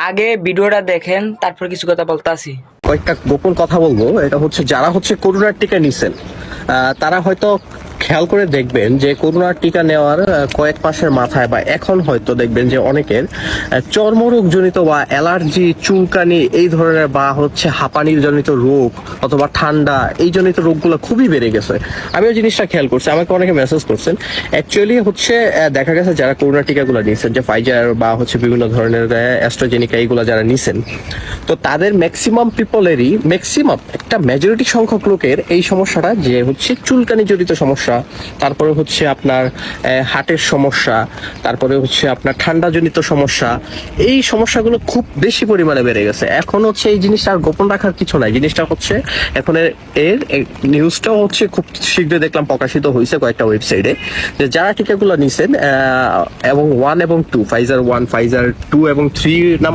আগে ভিডিওটা দেখেন, তারপর কিছু কথা বলতে আসি। কয়েকটা গোপন কথা বলবো। এটা হচ্ছে যারা হচ্ছে করোনার টিকা নিছেন, তারা হয়তো খেয়াল করে দেখবেন যে করোনার টিকা নেওয়ার কয়েক মাসের মাথায় বা এখন হয়তো দেখবেন যে অনেকের চর্মরোগ জনিত বা অ্যালার্জি, চুলকানি এই ধরনের বা হচ্ছে হাঁপানির জনিত রোগ অথবা ঠান্ডা এই জনিত রোগগুলো খুবই বেড়ে গেছে। আমিও জিনিসটা খেয়াল করছি, আমাকে অনেকে মেসেজ করছেন। অ্যাকচুয়ালি হচ্ছে দেখা গেছে যারা করোনা টিকাগুলো নিয়েছেন, যে ফাইজার বা হচ্ছে বিভিন্ন ধরনের অ্যাস্ট্রাজেনিকা এইগুলো যারা নিছেন, তো তাদের ম্যাক্সিমাম পিপলেরই একটা মেজরিটি সংখ্যক লোকের এই সমস্যাটা, যে হচ্ছে চুলকানি জড়িত সমস্যা, তারপরে হচ্ছে আপনার হার্টের সমস্যা, তারপরে হচ্ছে আপনার ঠান্ডাজনিত সমস্যা, এই সমস্যাগুলো খুব বেশি পরিমাণে বেড়ে গেছে। এখন হচ্ছে এই জিনিসটা আর গোপন রাখার কিছু নাই। জিনিসটা হচ্ছে এখন এর নিউজটাও হচ্ছে খুব শীঘ্রই দেখলাম প্রকাশিত হয়েছে কয়েকটা ওয়েবসাইটে, যে যারা টিকাগুলো নিছেন এবং 1 এবং 2, ফাইজার 1, ফাইজার 2 এবং 3 নাম